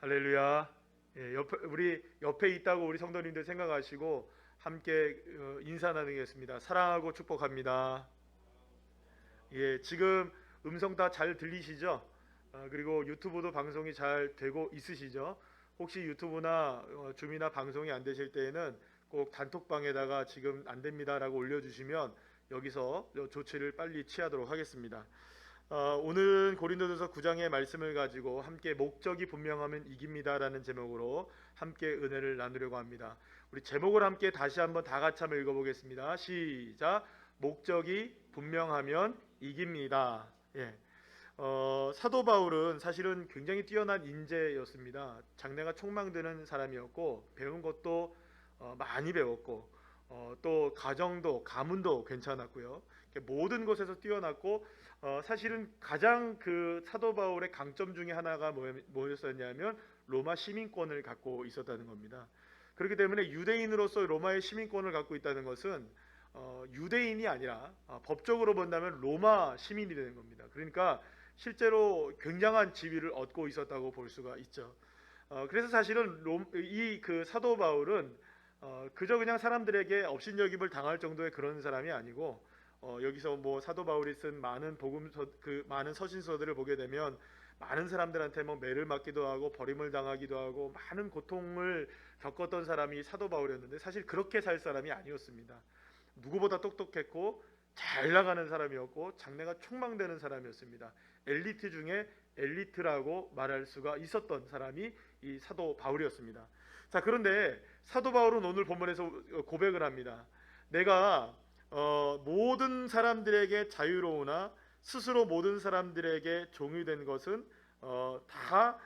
할렐루야. 우리 옆에 있다고 우리 성도님들 생각하시고 함께 인사 나누겠습니다. 사랑하고 축복합니다. 지금 음성 다 잘 들리시죠? 그리고 유튜브도 방송이 잘 되고 있으시죠? 혹시 유튜브나 줌이나 방송이 안 되실 때에는 꼭 단톡방에다가 지금 안 됩니다라고 올려주시면 여기서 조치를 빨리 취하도록 하겠습니다. 오늘은 고린도전서 9장의 말씀을 가지고 함께 목적이 분명하면 이깁니다라는 제목으로 함께 은혜를 나누려고 합니다. 우리 제목을 함께 다시 한번 다 같이 한번 읽어보겠습니다. 시작. 목적이 분명하면 이깁니다. 사도 바울은 사실은 굉장히 뛰어난 인재였습니다. 장래가 촉망되는 사람이었고 배운 것도 많이 배웠고 또 가정도 가문도 괜찮았고요. 모든 것에서 뛰어났고 사실은 가장 그 사도 바울의 강점 중에 하나가 뭐였었냐면 로마 시민권을 갖고 있었다는 겁니다. 그렇기 때문에 유대인으로서 로마의 시민권을 갖고 있다는 것은 유대인이 아니라 법적으로 본다면 로마 시민이 되는 겁니다. 그러니까 실제로 굉장한 지위를 얻고 있었다고 볼 수가 있죠. 그래서 사실은 이 그 사도 바울은 그저 그냥 사람들에게 업신여김을 당할 정도의 그런 사람이 아니고 여기서 뭐 사도 바울이 쓴 많은 많은 서신서들을 보게 되면 많은 사람들한테 뭐 매를 맞기도 하고 버림을 당하기도 하고 많은 고통을 겪었던 사람이 사도 바울이었는데 사실 그렇게 살 사람이 아니었습니다. 누구보다 똑똑했고 잘 나가는 사람이었고 장래가 촉망되는 사람이었습니다. 엘리트 중에 엘리트라고 말할 수가 있었던 사람이 이 사도 바울이었습니다. 자, 그런데 사도 바울은 오늘 본문에서 고백을 합니다. 내가 모든 사람들에게 자유로우나 스스로 모든 사람들에게 종이 된 것은 다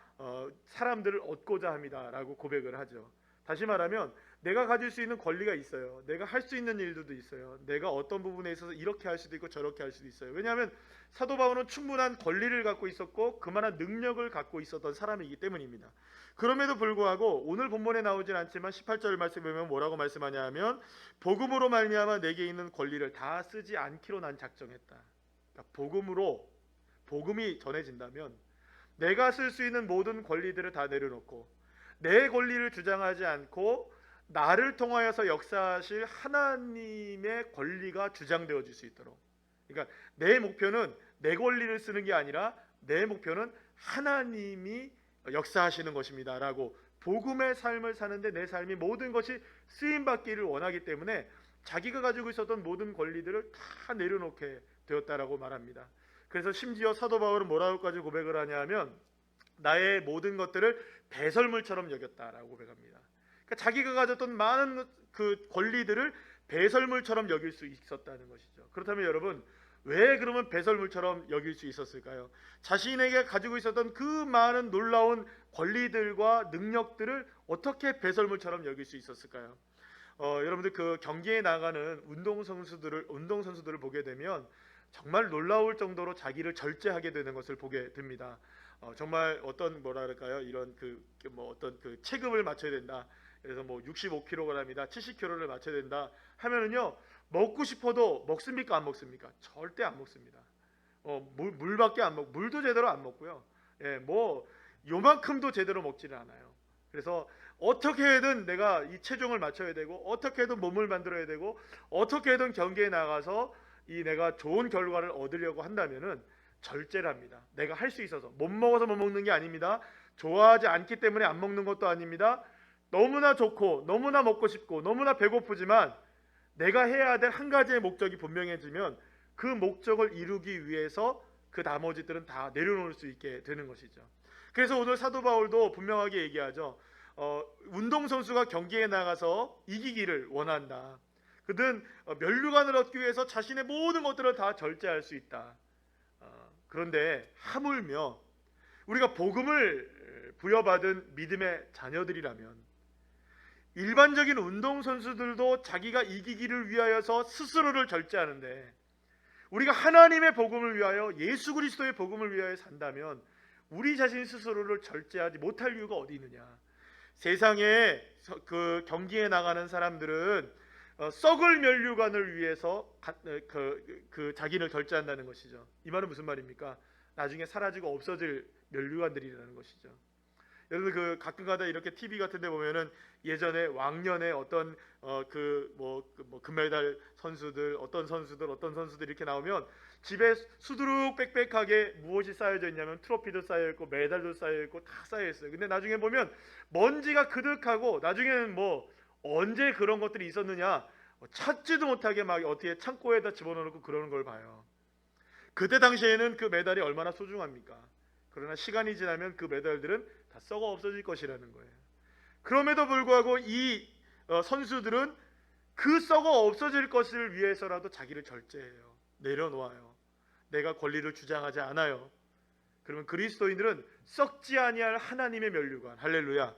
사람들을 얻고자 합니다라고 고백을 하죠. 다시 말하면 내가 가질 수 있는 권리가 있어요. 내가 할 수 있는 일들도 있어요. 내가 어떤 부분에 있어서 이렇게 할 수도 있고 저렇게 할 수도 있어요. 왜냐하면 사도 바울은 충분한 권리를 갖고 있었고 그만한 능력을 갖고 있었던 사람이기 때문입니다. 그럼에도 불구하고 오늘 본문에 나오진 않지만 18절 말씀에 보면 뭐라고 말씀하냐 하면 복음으로 말미암아 내게 있는 권리를 다 쓰지 않기로 난 작정했다. 그러니까 복음이 전해진다면 내가 쓸 수 있는 모든 권리들을 다 내려놓고 내 권리를 주장하지 않고 나를 통하여서 역사하실 하나님의 권리가 주장되어질 수 있도록, 그러니까 내 목표는 내 권리를 쓰는 게 아니라 내 목표는 하나님이 역사하시는 것입니다 라고 복음의 삶을 사는데 내 삶이 모든 것이 쓰임받기를 원하기 때문에 자기가 가지고 있었던 모든 권리들을 다 내려놓게 되었다라고 말합니다. 그래서 심지어 사도 바울은 뭐라고까지 고백을 하냐면 나의 모든 것들을 배설물처럼 여겼다라고 고백합니다. 그러니까 자기가 가졌던 많은 그 권리들을 배설물처럼 여길 수 있었다는 것이죠. 그렇다면 여러분, 왜 그러면 배설물처럼 여길 수 있었을까요? 자신에게 가지고 있었던 그 많은 놀라운 권리들과 능력들을 어떻게 배설물처럼 여길 수 있었을까요? 여러분들 그 경기에 나가는 운동선수들을 보게 되면 정말 놀라울 정도로 자기를 절제하게 되는 것을 보게 됩니다. 정말 어떤 뭐랄까요, 이런 어떤 체급을 맞춰야 된다. 그래서 뭐 65kg이다, 70kg를 맞춰야 된다 하면은요, 먹고 싶어도 먹습니까 안 먹습니까? 절대 안 먹습니다. 물밖에 안 먹고 물도 제대로 안 먹고요. 뭐 요만큼도 제대로 먹지를 않아요. 그래서 어떻게든 내가 이 체중을 맞춰야 되고 어떻게든 몸을 만들어야 되고 어떻게든 경기에 나가서 이 내가 좋은 결과를 얻으려고 한다면은 절제를 합니다. 내가 할 수 있어서 못 먹어서 못 먹는 게 아닙니다. 좋아하지 않기 때문에 안 먹는 것도 아닙니다. 너무나 좋고 너무나 먹고 싶고 너무나 배고프지만 내가 해야 될 한 가지의 목적이 분명해지면 그 목적을 이루기 위해서 그 나머지들은 다 내려놓을 수 있게 되는 것이죠. 그래서 오늘 사도 바울도 분명하게 얘기하죠. 운동선수가 경기에 나가서 이기기를 원한다. 그든 면류관을 얻기 위해서 자신의 모든 것들을 다 절제할 수 있다. 그런데 하물며 우리가 복음을 부여받은 믿음의 자녀들이라면 일반적인 운동선수들도 자기가 이기기를 위하여서 스스로를 절제하는데 우리가 하나님의 복음을 위하여 예수 그리스도의 복음을 위하여 산다면 우리 자신 스스로를 절제하지 못할 이유가 어디 있느냐. 세상에 그 경기에 나가는 사람들은 썩을 면류관을 위해서 자기를 절제한다는 것이죠. 이 말은 무슨 말입니까? 나중에 사라지고 없어질 면류관들이라는 것이죠. 여러분 그 가끔가다 이렇게 TV 같은 데 보면은 예전에 왕년에 어떤 금메달 선수들, 어떤 선수들 이렇게 나오면 집에 수두룩 빽빽하게 무엇이 쌓여져 있냐면 트로피도 쌓여 있고 메달도 쌓여 있고 다 쌓여 있어요. 근데 나중에 보면 먼지가 그득하고 나중에는 뭐 언제 그런 것들이 있었느냐 찾지도 못하게 막 어떻게 창고에다 집어넣고 그러는 걸 봐요. 그때 당시에는 그 메달이 얼마나 소중합니까? 그러나 시간이 지나면 그 메달들은 다 썩어 없어질 것이라는 거예요. 그럼에도 불구하고 이 선수들은 그 썩어 없어질 것을 위해서라도 자기를 절제해요. 내려놓아요. 내가 권리를 주장하지 않아요. 그러면 그리스도인들은 썩지 아니할 하나님의 면류관, 할렐루야,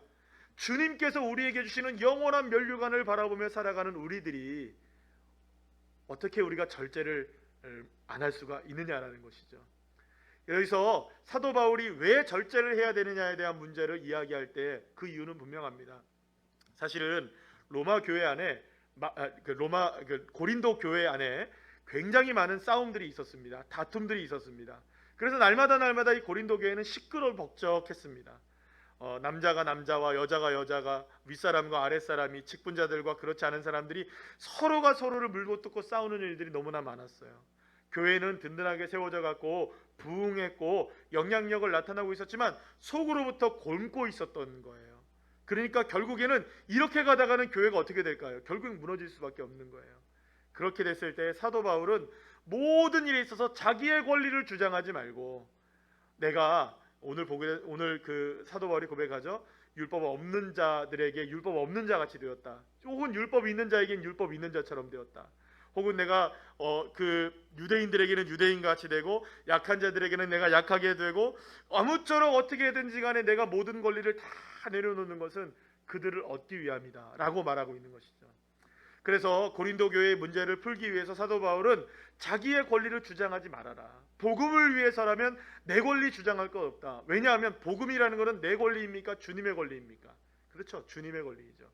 주님께서 우리에게 주시는 영원한 면류관을 바라보며 살아가는 우리들이 어떻게 우리가 절제를 안 할 수가 있느냐라는 것이죠. 여기서 사도 바울이 왜 절제를 해야 되느냐에 대한 문제를 이야기할 때 그 이유는 분명합니다. 사실은 로마 교회 안에 고린도 교회 안에 굉장히 많은 싸움들이 있었습니다. 다툼들이 있었습니다. 그래서 날마다 이 고린도 교회는 시끄러벅적했습니다. 남자가 남자와 여자가 여자가, 윗사람과 아랫사람이, 직분자들과 그렇지 않은 사람들이 서로가 서로를 물고 뜯고 싸우는 일들이 너무나 많았어요. 교회는 든든하게 세워져 갖고 부흥했고 영향력을 나타나고 있었지만 속으로부터 곪고 있었던 거예요. 그러니까 결국에는 이렇게 가다가는 교회가 어떻게 될까요? 결국 무너질 수밖에 없는 거예요. 그렇게 됐을 때 사도 바울은 모든 일에 있어서 자기의 권리를 주장하지 말고, 내가 오늘 그 사도 바울이 고백하죠. 율법 없는 자들에게 율법 없는 자 같이 되었다. 혹은 율법 있는 자에겐 율법 있는 자처럼 되었다. 혹은 내가 그 유대인들에게는 유대인 같이 되고 약한 자들에게는 내가 약하게 되고, 아무쪼록 어떻게든지 간에 내가 모든 권리를 다 내려놓는 것은 그들을 얻기 위함이다 라고 말하고 있는 것이죠. 그래서 고린도 교회의 문제를 풀기 위해서 사도 바울은 자기의 권리를 주장하지 말아라. 복음을 위해서라면 내 권리 주장할 것 없다. 왜냐하면 복음이라는 것은 내 권리입니까? 주님의 권리입니까? 그렇죠. 주님의 권리이죠.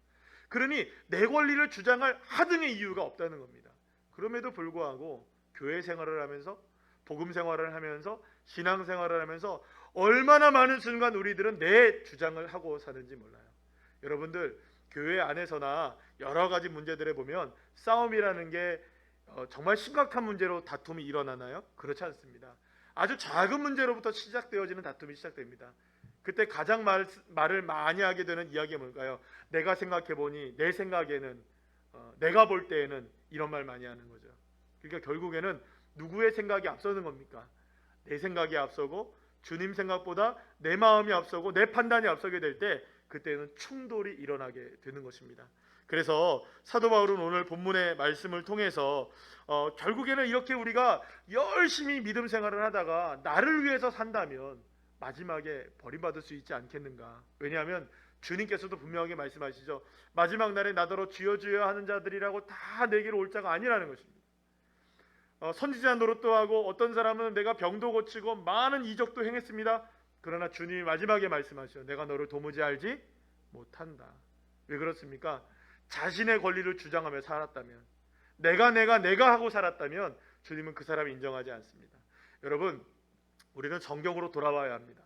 그러니 내 권리를 주장할 하등의 이유가 없다는 겁니다. 그럼에도 불구하고 교회 생활을 하면서, 복음 생활을 하면서, 신앙 생활을 하면서 얼마나 많은 순간 우리들은 내 주장을 하고 사는지 몰라요. 여러분들 교회 안에서나 여러 가지 문제들에 보면 싸움이라는 게 정말 심각한 문제로 다툼이 일어나나요? 그렇지 않습니다. 아주 작은 문제로부터 시작되어지는 다툼이 시작됩니다. 그때 가장 말을 많이 하게 되는 이야기가 뭘까요? 내가 생각해보니, 내 생각에는, 내가 볼 때에는, 이런 말 많이 하는 거죠. 그러니까 결국에는 누구의 생각이 앞서는 겁니까? 내 생각이 앞서고 주님 생각보다 내 마음이 앞서고 내 판단이 앞서게 될 때 그때는 충돌이 일어나게 되는 것입니다. 그래서 사도 바울은 오늘 본문의 말씀을 통해서 결국에는 이렇게 우리가 열심히 믿음 생활을 하다가 나를 위해서 산다면 마지막에 버림받을 수 있지 않겠는가. 왜냐하면 주님께서도 분명하게 말씀하시죠. 마지막 날에 나더러 주여 주여 하는 자들이라고 다 내게로 올 자가 아니라는 것입니다. 선지자 노릇도 하고 어떤 사람은 내가 병도 고치고 많은 이적도 행했습니다. 그러나 주님이 마지막에 말씀하시죠. 내가 너를 도무지 알지 못한다. 왜 그렇습니까? 자신의 권리를 주장하며 살았다면, 내가 하고 살았다면 주님은 그 사람을 인정하지 않습니다. 여러분, 우리는 성경으로 돌아와야 합니다.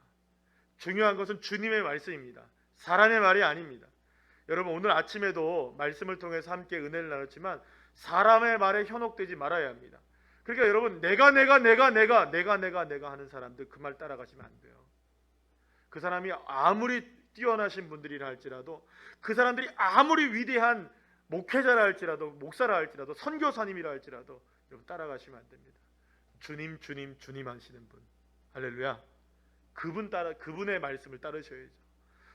중요한 것은 주님의 말씀입니다. 사람의 말이 아닙니다. 여러분 오늘 아침에도 말씀을 통해서 함께 은혜를 나눴지만 사람의 말에 현혹되지 말아야 합니다. 그러니까 여러분 내가 하는 사람들 그 말 따라가시면 안 돼요. 그 사람이 아무리 뛰어나신 분들이라 할지라도, 그 사람들이 아무리 위대한 목회자라 할지라도, 목사라 할지라도, 선교사님이라 할지라도 여러분 따라가시면 안 됩니다. 주님 하시는 분, 할렐루야, 그분의 말씀을 따르셔야죠.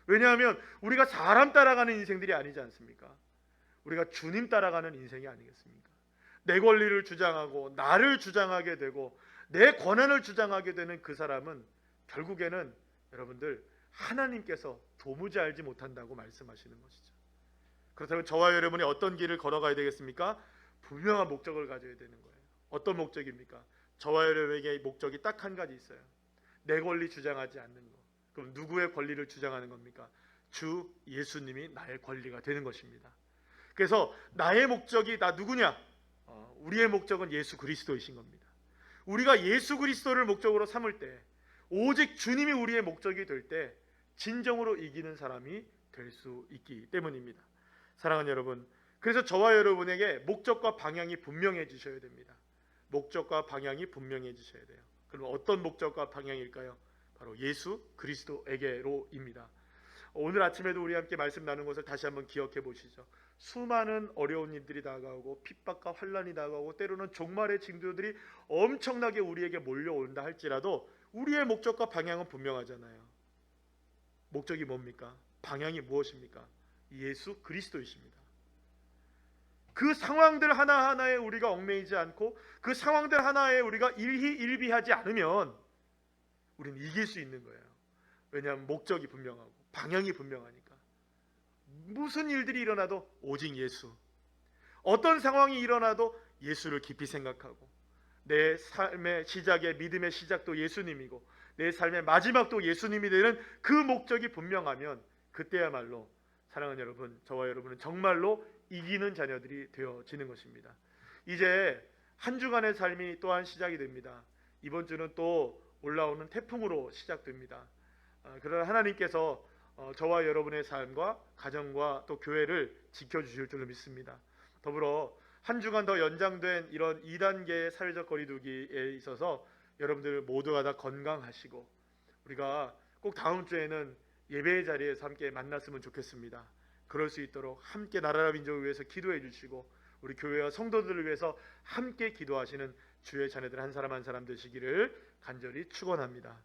왜냐하면 우리가 사람 따라가는 인생들이 아니지 않습니까? 우리가 주님 따라가는 인생이 아니겠습니까? 내 권리를 주장하고 나를 주장하게 되고 내 권한을 주장하게 되는 그 사람은 결국에는 여러분들 하나님께서 도무지 알지 못한다고 말씀하시는 것이죠. 그렇다면 저와 여러분이 어떤 길을 걸어가야 되겠습니까? 분명한 목적을 가져야 되는 거예요. 어떤 목적입니까? 저와 여러분에게 목적이 딱 한 가지 있어요. 내 권리 주장하지 않는 것. 그럼 누구의 권리를 주장하는 겁니까? 주 예수님이 나의 권리가 되는 것입니다. 그래서 나의 목적이 나 누구냐? 우리의 목적은 예수 그리스도이신 겁니다. 우리가 예수 그리스도를 목적으로 삼을 때, 오직 주님이 우리의 목적이 될 때 진정으로 이기는 사람이 될 수 있기 때문입니다. 사랑하는 여러분, 그래서 저와 여러분에게 목적과 방향이 분명해지셔야 됩니다. 목적과 방향이 분명해지셔야 돼요. 그럼 어떤 목적과 방향일까요? 바로 예수 그리스도에게로입니다. 오늘 아침에도 우리 함께 말씀 나눈 것을 다시 한번 기억해 보시죠. 수많은 어려운 일들이 다가오고 핍박과 환난이 다가오고 때로는 종말의 징조들이 엄청나게 우리에게 몰려온다 할지라도 우리의 목적과 방향은 분명하잖아요. 목적이 뭡니까? 방향이 무엇입니까? 예수 그리스도이십니다. 그 상황들 하나하나에 우리가 얽매이지 않고 그 상황들 하나에 우리가 일희일비하지 않으면 우리는 이길 수 있는 거예요. 왜냐하면 목적이 분명하고 방향이 분명하니까. 무슨 일들이 일어나도 오직 예수, 어떤 상황이 일어나도 예수를 깊이 생각하고 내 삶의 시작의 믿음의 시작도 예수님이고 내 삶의 마지막도 예수님이 되는 그 목적이 분명하면 그때야말로 사랑하는 여러분, 저와 여러분은 정말로 이기는 자녀들이 되어지는 것입니다. 이제 한 주간의 삶이 또한 시작이 됩니다. 이번 주는 또 올라오는 태풍으로 시작됩니다. 그러나 하나님께서 저와 여러분의 삶과 가정과 또 교회를 지켜주실 줄로 믿습니다. 더불어 한 주간 더 연장된 이런 2단계의 사회적 거리두기에 있어서 여러분들 모두가 다 건강하시고 우리가 꼭 다음 주에는 예배의 자리에서 함께 만났으면 좋겠습니다. 그럴 수 있도록 함께 나라와 민족을 위해서 기도해 주시고 우리 교회와 성도들을 위해서 함께 기도하시는 주의 자녀들 한 사람 한 사람 되시기를 간절히 축원합니다.